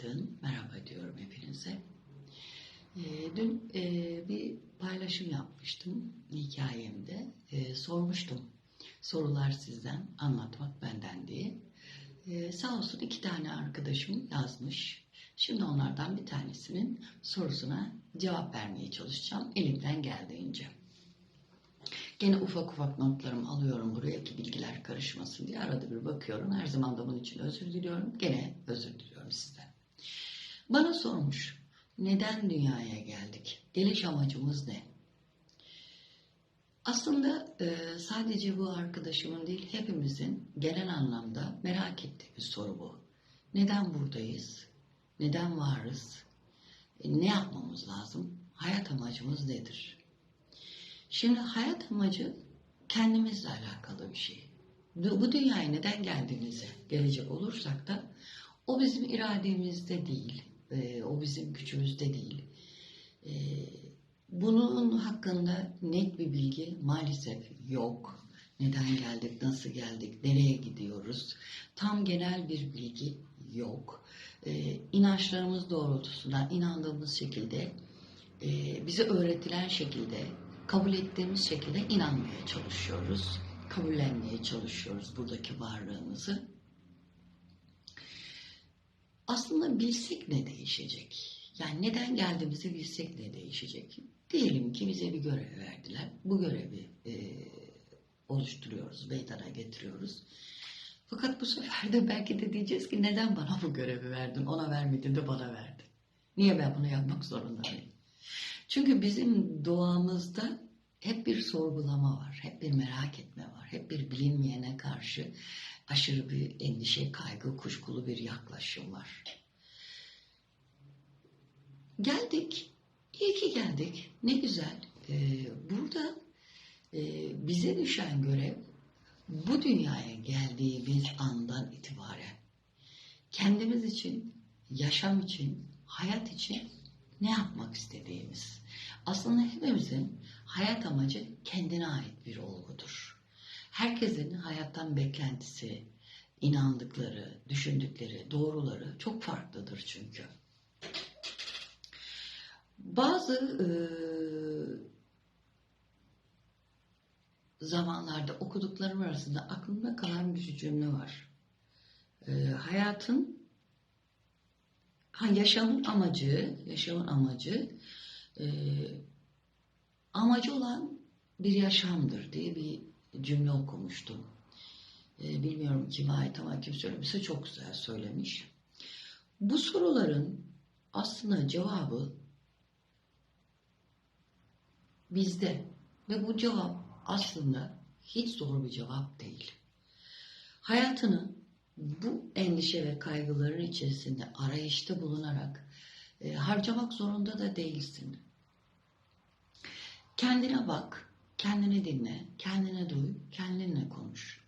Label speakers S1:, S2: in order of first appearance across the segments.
S1: Günaydın, merhaba diyorum hepinize. Dün bir paylaşım yapmıştım hikayemde. Sormuştum, sorular sizden, anlatmak benden diye. Sağ olsun 2 tane arkadaşım yazmış. Şimdi onlardan bir tanesinin sorusuna cevap vermeye çalışacağım elimden geldiğince. Gene ufak ufak notlarımı alıyorum buraya ki bilgiler karışmasın diye arada bir bakıyorum. Her zaman da bunun için özür diliyorum. Gene özür diliyorum sizden. Bana sormuş, neden dünyaya geldik? Geliş amacımız ne? Aslında sadece bu arkadaşımın değil, hepimizin genel anlamda merak ettiği bir soru bu. Neden buradayız? Neden varız? Ne yapmamız lazım? Hayat amacımız nedir? Şimdi hayat amacı kendimizle alakalı bir şey. Bu dünyaya neden geldiğimize gelecek olursak da o bizim irademizde değil. O bizim gücümüzde değil. Bunun hakkında net bir bilgi maalesef yok. Neden geldik, nasıl geldik, nereye gidiyoruz? Tam genel bir bilgi yok. İnançlarımız doğrultusunda inandığımız şekilde, bize öğretilen şekilde, kabul ettiğimiz şekilde inanmaya çalışıyoruz. Kabullenmeye çalışıyoruz buradaki varlığımızı. Aslında bilsek ne değişecek? Yani neden geldiğimizi bilsek ne değişecek? Diyelim ki bize bir görev verdiler. Bu görevi oluşturuyoruz, meydana getiriyoruz. Fakat bu sefer de belki de diyeceğiz ki neden bana bu görevi verdin? Ona vermedin de bana verdin. Niye ben bunu yapmak zorundayım? Çünkü bizim doğamızda hep bir sorgulama var, hep bir merak etme var, hep bir bilinmeyene karşı aşırı bir endişe, kaygı, kuşkulu bir yaklaşım var. Geldik, iyi ki geldik, ne güzel. Burada bize düşen görev bu dünyaya geldiğimiz andan itibaren kendimiz için, yaşam için, hayat için ne yapmak istediğimiz. Aslında hepimizin hayat amacı kendine ait bir olgudur. Herkesin hayattan beklentisi, inandıkları, düşündükleri, doğruları çok farklıdır çünkü. Bazı zamanlarda okuduklarım arasında aklımda kalan bir cümle var. Yaşamın amacı amacı olan bir yaşamdır diye bir cümle okumuştum. Bilmiyorum kime ait ama kim söylemişse çok güzel söylemiş. Bu soruların aslında cevabı bizde ve bu cevap aslında hiç zor bir cevap değil. Hayatını bu endişe ve kaygıların içerisinde arayışta bulunarak harcamak zorunda da değilsin. Kendine bak, kendini dinle, kendine duy, kendinle konuş.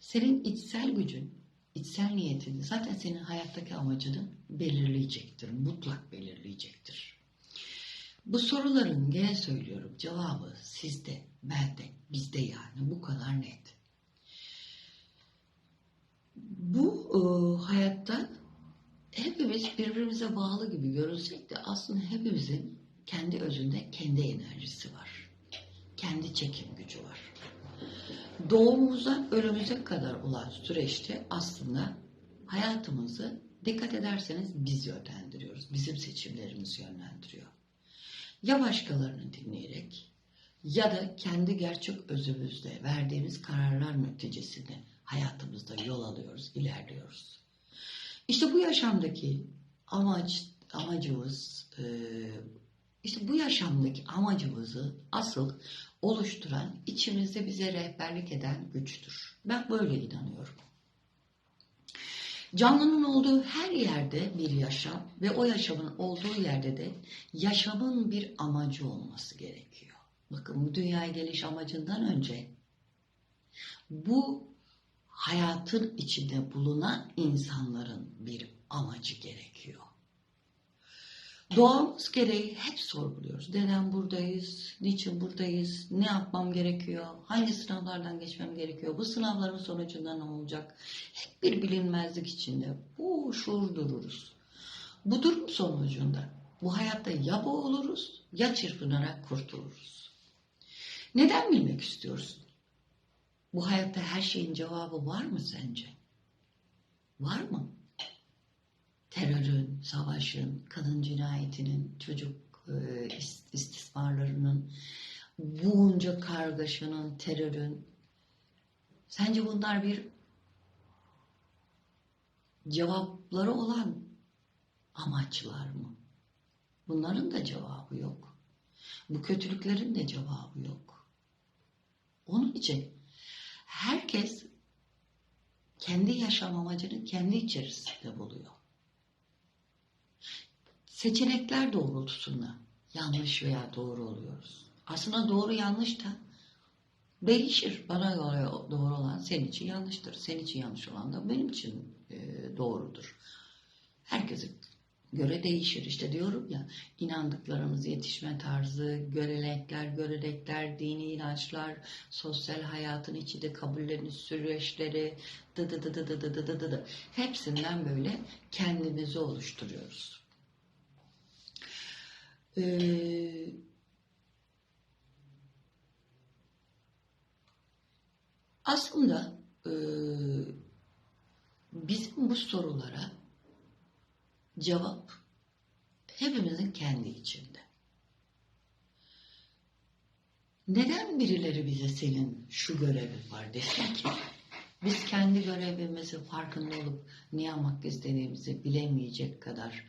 S1: Senin içsel gücün, içsel niyetin zaten senin hayattaki amacını belirleyecektir, mutlak belirleyecektir. Bu soruların gene söylüyorum cevabı sizde, bende, bizde yani bu kadar net. Bu hayatta hepimiz birbirimize bağlı gibi görünsek de aslında hepimizin kendi özünde kendi enerjisi var. Kendi çekim gücü var. Doğumumuzdan ölümüze kadar olan süreçte aslında hayatımızı dikkat ederseniz biz yönlendiriyoruz. Bizim seçimlerimiz yönlendiriyor. Ya başkalarını dinleyerek ya da kendi gerçek özümüzde verdiğimiz kararlar neticesinde hayatımızda yol alıyoruz, ilerliyoruz. İşte bu yaşamdaki amacımızı asıl oluşturan, içimizde bize rehberlik eden güçtür. Ben böyle inanıyorum. Canlının olduğu her yerde bir yaşam ve o yaşamın olduğu yerde de yaşamın bir amacı olması gerekiyor. Bakın bu dünyaya geliş amacından önce bu hayatın içinde bulunan insanların bir amacı gerekiyor. Doğamız gereği hep sorguluyoruz. Neden buradayız? Niçin buradayız? Ne yapmam gerekiyor? Hangi sınavlardan geçmem gerekiyor? Bu sınavların sonucunda ne olacak? Hep bir bilinmezlik içinde boşur dururuz. Bu durum sonucunda bu hayatta ya boğuluruz ya çırpınarak kurtuluruz. Neden bilmek istiyorsun? Bu hayatta her şeyin cevabı var mı sence? Var mı? Terörün, savaşın, kadın cinayetinin, çocuk istismarlarının, bunca kargaşanın, terörün. Sence bunlar bir cevapları olan amaçlar mı? Bunların da cevabı yok. Bu kötülüklerin de cevabı yok. Onun için herkes kendi yaşam amacını kendi içerisinde buluyor. Seçenekler doğrultusunda yanlış veya doğru oluyoruz. Aslında doğru yanlış da değişir. Bana göre doğru olan senin için yanlıştır. Senin için yanlış olan da benim için doğrudur. Herkese göre değişir. İşte diyorum ya, inandıklarımız, yetişme tarzı, görenekler, dini inançlar, sosyal hayatın içinde kabullerin süreçleri, hepsinden böyle kendimizi oluşturuyoruz. Aslında bizim bu sorulara cevap hepimizin kendi içinde. Neden birileri bize senin şu görevin var desin ki? Biz kendi görevimizin farkında olup ne yapmak istediğimizi bilemeyecek kadar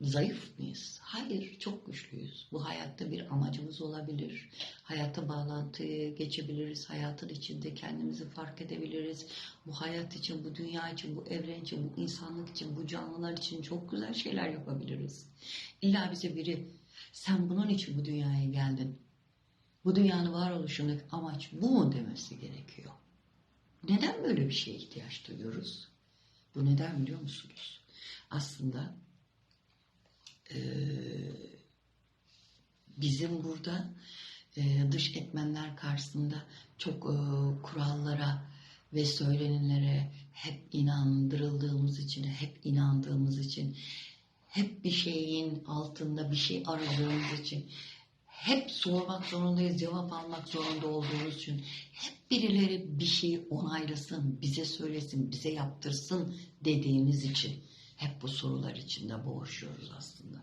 S1: zayıf mıyız? Hayır, çok güçlüyüz. Bu hayatta bir amacımız olabilir. Hayata bağlantıyı geçebiliriz. Hayatın içinde kendimizi fark edebiliriz. Bu hayat için, bu dünya için, bu evren için, bu insanlık için, bu canlılar için çok güzel şeyler yapabiliriz. İlla bize biri, sen bunun için bu dünyaya geldin, bu dünyanın varoluşundaki amaç bu mu demesi gerekiyor. Neden böyle bir şeye ihtiyaç duyuyoruz? Bu neden biliyor musunuz? Aslında bizim burada dış etmenler karşısında çok kurallara ve söylenenlere hep inandırıldığımız için, hep inandığımız için, hep bir şeyin altında bir şey aradığımız için, hep sormak zorundayız, cevap almak zorunda olduğumuz için, hep birileri bir şeyi onaylasın, bize söylesin, bize yaptırsın dediğimiz için hep bu sorular içinde boğuşuyoruz aslında.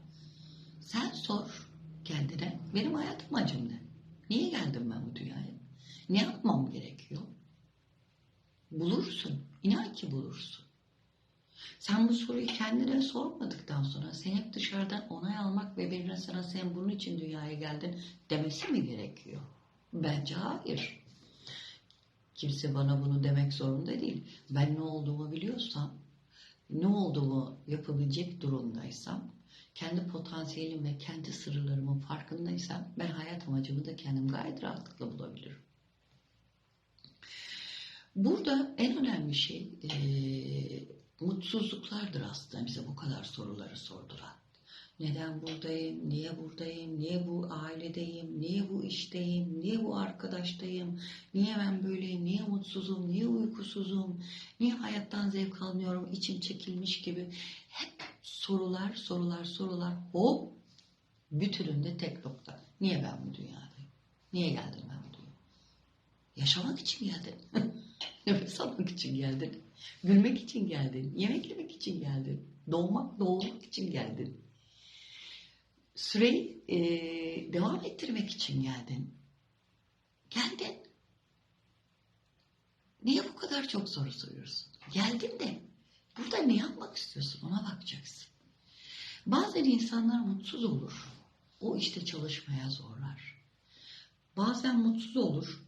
S1: Sen sor kendine, benim hayat amacım ne? Niye geldim ben bu dünyaya? Ne yapmam gerekiyor? Bulursun, inan ki bulursun. Sen bu soruyu kendine sormadıktan sonra sen hep dışarıdan onay almak ve birine sana sen bunun için dünyaya geldin demesi mi gerekiyor? Bence hayır. Kimse bana bunu demek zorunda değil. Ben ne olduğumu biliyorsam, ne olduğumu yapabilecek durumdaysam, kendi potansiyelim ve kendi sırlarımın farkındaysam ben hayat amacımı da kendim gayet rahatlıkla bulabilirim. Burada en önemli şey mutsuzluklardır aslında bize bu kadar soruları sorduran. Neden buradayım, niye buradayım, niye bu ailedeyim, niye bu işteyim, niye bu arkadaştayım, niye ben böyleyim, niye mutsuzum, niye uykusuzum, niye hayattan zevk almıyorum, içim çekilmiş gibi. Hep sorular, hop, bütününde tek nokta. Niye ben bu dünyadayım? Niye geldim ben bu dünyaya? Yaşamak için geldin. Nefes almak için geldin. Gülmek için geldin. Yemek yemek için geldin. Doğmak için geldin. Süreyi devam ettirmek için geldin. Geldin. Niye bu kadar çok soru soruyorsun? Geldin de burada ne yapmak istiyorsun ona bakacaksın. Bazen insanlar mutsuz olur. O işte çalışmaya zorlar. Bazen mutsuz olur.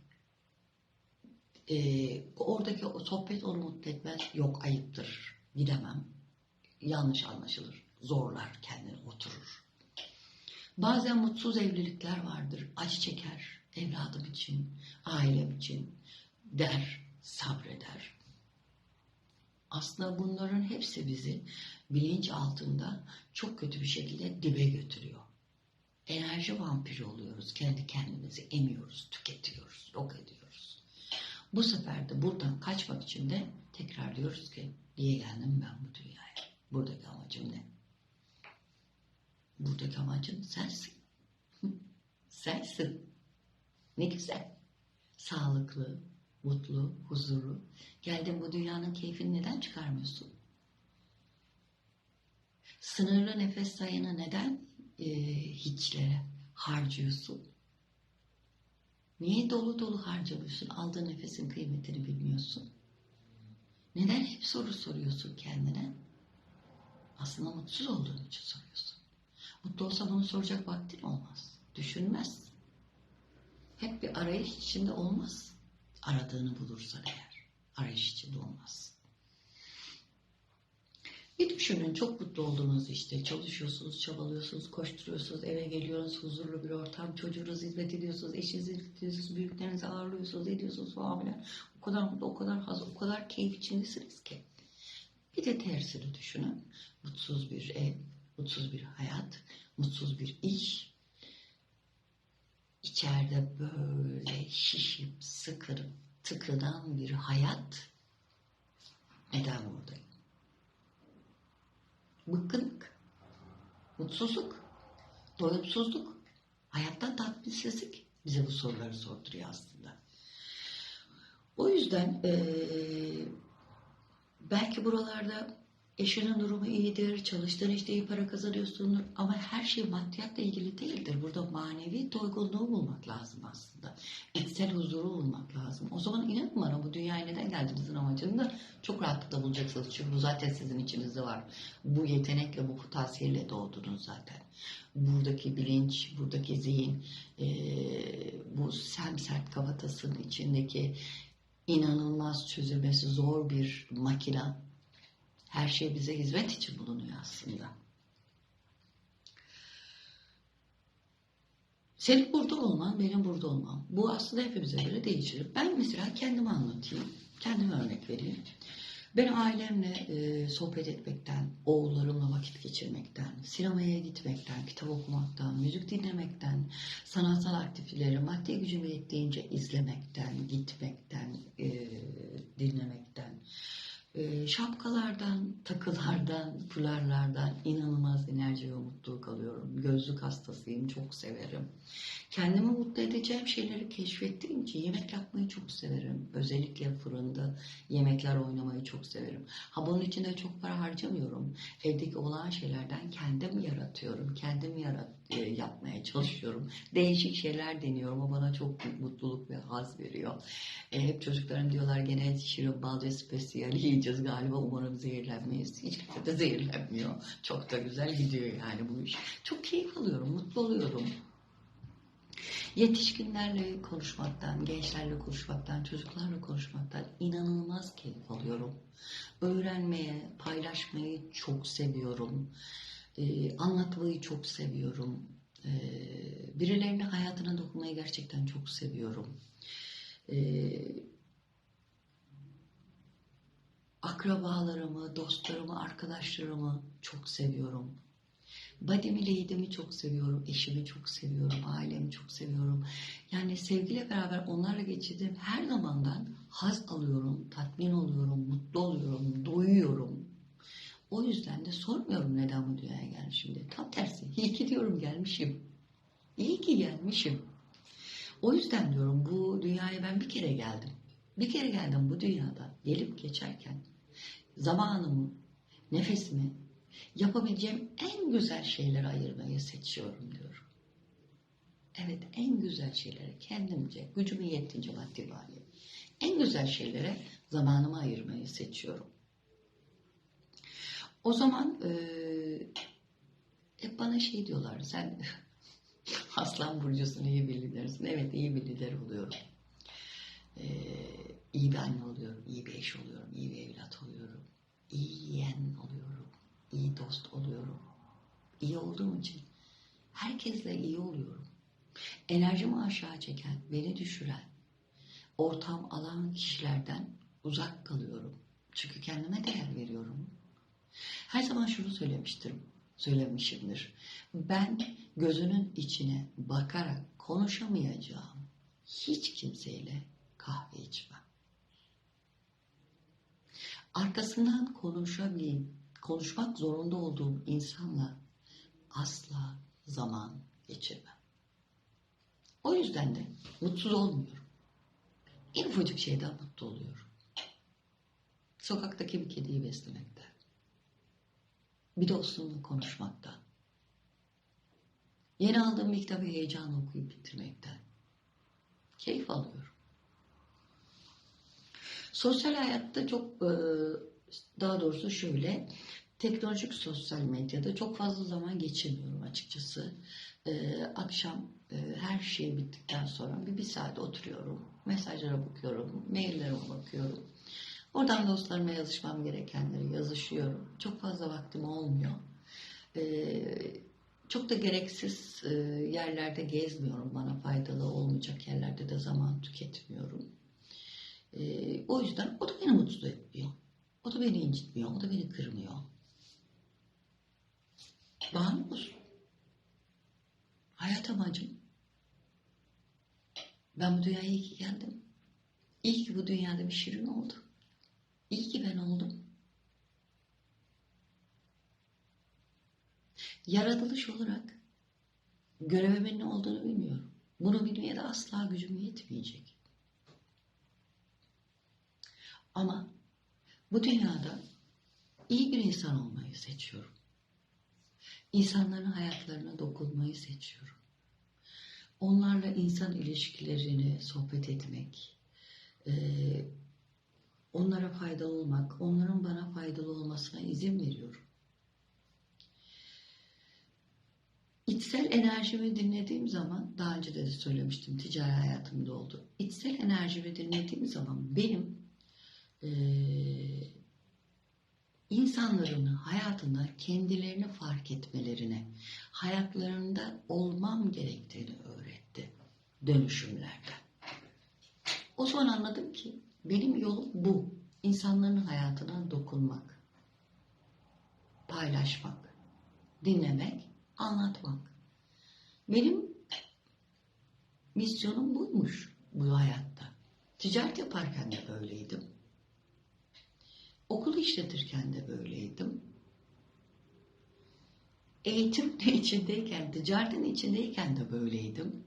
S1: Oradaki o sohbet onu mutlu etmez. Yok, ayıptır. Gidemem. Yanlış anlaşılır. Zorlar kendini, oturur. Bazen mutsuz evlilikler vardır. Acı çeker. Evladım için, ailem için der, sabreder. Aslında bunların hepsi bizi bilinç altında çok kötü bir şekilde dibe götürüyor. Enerji vampiri oluyoruz. Kendi kendimizi emiyoruz, tüketiyoruz, yok ediyoruz. Bu sefer de buradan kaçmak için de Tekrar diyoruz ki niye geldim ben bu dünyaya? Buradaki amacım ne? Buradaki amacın sensin. Sensin. Ne güzel. Sağlıklı, mutlu, huzurlu. Geldin bu dünyanın keyfini neden çıkarmıyorsun? Sınırlı nefes sayını neden hiçlere harcıyorsun? Niye dolu dolu harcamıyorsun? Aldığın nefesin kıymetini bilmiyorsun. Neden hep soru soruyorsun kendine? Aslında mutsuz olduğun için soruyorsun. Mutlu olsa bunu soracak vaktin olmaz. Düşünmez. Hep bir arayış içinde olmaz. Aradığını bulursan eğer. Arayış içinde olmaz. Bir düşünün, çok mutlu olduğunuz işte. Çalışıyorsunuz, çabalıyorsunuz, koşturuyorsunuz, eve geliyorsunuz, huzurlu bir ortam, çocuğunuza hizmet ediyorsunuz, eşinize hizmet ediyorsunuz, büyüklerinizi ağırlıyorsunuz, ediyorsunuz falan filan. O kadar mutlu, o kadar haz, o kadar keyif içindesiniz ki. Bir de tersini düşünün. Mutsuz bir ev, mutsuz bir hayat, mutsuz bir iş. İçeride böyle şişip, sıkırıp, tıkınan bir hayat. Neden buradayım? Bıkkınlık, mutsuzluk, doyumsuzluk, hayattan tatminsizlik bize bu soruları sorduruyor aslında. O yüzden belki buralarda eşinin durumu iyidir, çalıştığın işte iyi para kazanıyorsundur ama her şey maddiyatla ilgili değildir. Burada manevi doygunluğu bulmak lazım aslında. İçsel huzuru bulmak lazım. O zaman inanın bana bu dünyaya neden geldiğinizin amacını da çok rahatlıkla bulacaksınız. Çünkü bu zaten sizin içinizde var. Bu yetenekle, bu potansiyelle doğdunuz zaten. Buradaki bilinç, buradaki zihin, bu semsert kafatasının içindeki inanılmaz çözülmesi zor bir makina. Her şey bize hizmet için bulunuyor aslında. Senin burada olman, benim burada olmam. Bu aslında hepimize göre değişir. Ben mesela kendimi anlatayım. Kendime örnek vereyim. Ben ailemle sohbet etmekten, oğullarımla vakit geçirmekten, sinemaya gitmekten, kitap okumaktan, müzik dinlemekten, sanatsal aktiviteleri maddi gücüm yettiğince izlemekten, gitmekten, dinlemekten, şapkalardan, takılardan, fularlardan inanılmaz enerji ve mutluluk alıyorum. Gözlük hastasıyım, çok severim. Kendimi mutlu edeceğim şeyleri keşfettiğim için yemek yapmayı çok severim. Özellikle fırında yemekler oynamayı çok severim. Ha bunun için de çok para harcamıyorum. Evdeki olan şeylerden kendim yaratıyorum. Kendim yapmaya çalışıyorum. Değişik şeyler deniyorum. O bana çok büyük mutluluk ve haz veriyor. Hep çocuklarım diyorlar gene şirin balcı spesiyal yiyeceğiz galiba. Umarım zehirlenmeyiz. Hiç kimse de zehirlenmiyor. Çok da güzel gidiyor yani bu iş. Çok keyif alıyorum, mutlu oluyorum. Yetişkinlerle konuşmaktan, gençlerle konuşmaktan, çocuklarla konuşmaktan inanılmaz keyif alıyorum. Öğrenmeye, paylaşmayı çok seviyorum. Anlatmayı çok seviyorum. Birilerinin hayatına dokunmayı gerçekten çok seviyorum. Akrabalarımı, dostlarımı, arkadaşlarımı çok seviyorum. Bademi, leydemi çok seviyorum, eşimi çok seviyorum, ailemi çok seviyorum. Yani sevgiyle beraber onlarla geçirdiğim her zamandan haz alıyorum, tatmin oluyorum, mutlu oluyorum, doyuyorum. O yüzden de sormuyorum neden bu dünyaya gelmişim diye. Tam tersi, iyi ki diyorum gelmişim. İyi ki gelmişim. O yüzden diyorum bu dünyaya ben bir kere geldim. Bir kere geldim bu dünyada gelip geçerken zamanımı, nefesimi yapabileceğim en güzel şeyleri ayırmayı seçiyorum diyorum. Evet en güzel şeylere kendimce, gücümün yettiğince maddi manevi. En güzel şeylere zamanımı ayırmayı seçiyorum. O zaman hep bana şey diyorlar sen Aslan burcusun iyi bir lidersin. Evet iyi bir lider oluyorum. İyi bir anne oluyorum, iyi bir eş oluyorum, iyi bir evlat oluyorum. İyi yeğen oluyorum, iyi dost oluyorum. İyi olduğum için herkesle iyi oluyorum. Enerjimi aşağı çeken, beni düşüren, ortam alan kişilerden uzak kalıyorum. Çünkü kendime değer veriyorum. Her zaman şunu söylemişimdir. Ben gözünün içine bakarak konuşamayacağım hiç kimseyle kahve içmem. arkasından konuşmak zorunda olduğum insanla asla zaman geçirmem. O yüzden de mutsuz olmuyorum. En ufacık şeyden mutlu oluyorum. Sokaktaki bir kediyi beslemekten, bir dostumla konuşmaktan, yeni aldığım bir kitabı heyecanla okuyup bitirmekten keyif alıyorum. Sosyal hayatta çok, daha doğrusu şöyle, teknolojik sosyal medyada çok fazla zaman geçirmiyorum açıkçası. Akşam her şey bittikten sonra bir saat oturuyorum, mesajlara bakıyorum, maillerime bakıyorum. Oradan dostlarıma yazışmam gerekenleri yazışıyorum. Çok fazla vaktim olmuyor. Çok da gereksiz yerlerde gezmiyorum. Bana faydalı olmayacak yerlerde de zaman tüketmiyorum. O yüzden o da beni mutsuz etmiyor. O da beni incitmiyor. O da beni kırmıyor. Bağlı olsun. Hayat amacım. Ben bu dünyaya iyi ki geldim. İyi ki bu dünyada bir şirin oldu. İyi ki ben oldum. Yaratılış olarak görevimin ne olduğunu bilmiyorum. Bunu bilmeye de asla gücüm yetmeyecek. Ama bu dünyada iyi bir insan olmayı seçiyorum. İnsanların hayatlarına dokunmayı seçiyorum. Onlarla insan ilişkilerini sohbet etmek, onlara faydalı olmak, onların bana faydalı olmasına izin veriyorum. İçsel enerjimi dinlediğim zaman, daha önce de söylemiştim, ticari hayatımda oldu. İçsel enerjimi dinlediğim zaman benim insanların hayatında kendilerini fark etmelerine, hayatlarında olmam gerektiğini öğretti dönüşümlerden. O zaman anladım ki benim yolum bu. İnsanların hayatına dokunmak, paylaşmak, dinlemek, anlatmak. Benim misyonum buymuş bu hayatta. Ticaret yaparken de böyleydim. Okulu işletirken de böyleydim. Eğitimin içindeyken, ticaretin içindeyken de böyleydim.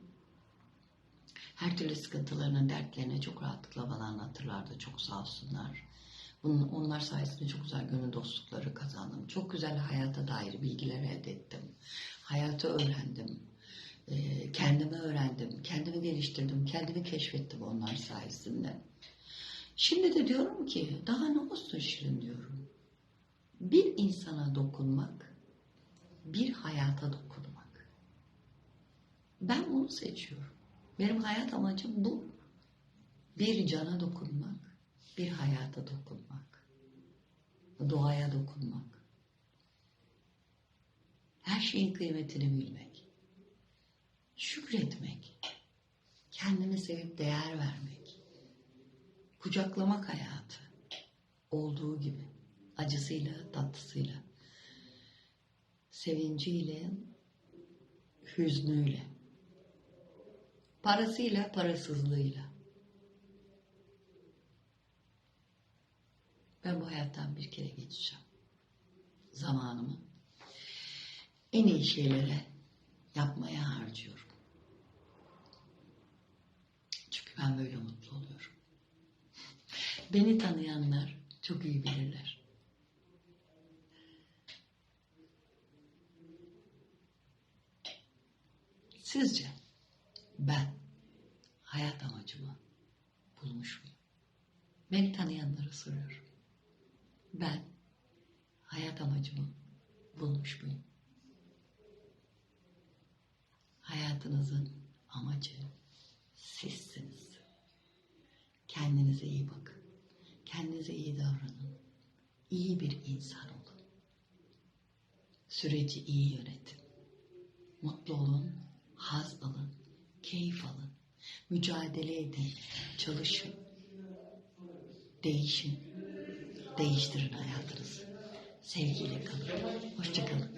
S1: Her türlü sıkıntılarına, dertlerine çok rahatlıkla bana anlatırlardı. Çok sağ olsunlar. Onlar sayesinde çok güzel gönül dostlukları kazandım. Çok güzel hayata dair bilgiler elde ettim. Hayatı öğrendim. Kendimi öğrendim. Kendimi geliştirdim. Kendimi keşfettim onlar sayesinde. Şimdi de diyorum ki daha ne olsun Şirin diyorum. Bir insana dokunmak, bir hayata dokunmak. Ben bunu seçiyorum. Benim hayat amacım bu. Bir cana dokunmak, bir hayata dokunmak, doğaya dokunmak. Her şeyin kıymetini bilmek, şükretmek, kendini sevip değer vermek, kucaklamak hayatı olduğu gibi, acısıyla, tatlısıyla, sevinciyle, hüznüyle, parasıyla, parasızlığıyla. Ben bu hayattan bir kere geçeceğim. Zamanımı en iyi şeylere yapmaya harcıyorum. Çünkü ben böyle mutlu oluyorum. Beni tanıyanlar çok iyi bilirler. Sizce ben hayat amacımı bulmuş muyum? Beni tanıyanlara soruyorum. Ben hayat amacımı bulmuş muyum? Hayatınızın amacı sizsiniz. Kendinize iyi bakın. Kendinize iyi davranın. İyi bir insan olun. Süreci iyi yönetin. Mutlu olun, haz alın, keyif alın. Mücadele edin, çalışın. Değişin. Değiştirin hayatınızı. Sevgiyle kalın. Hoşça kalın.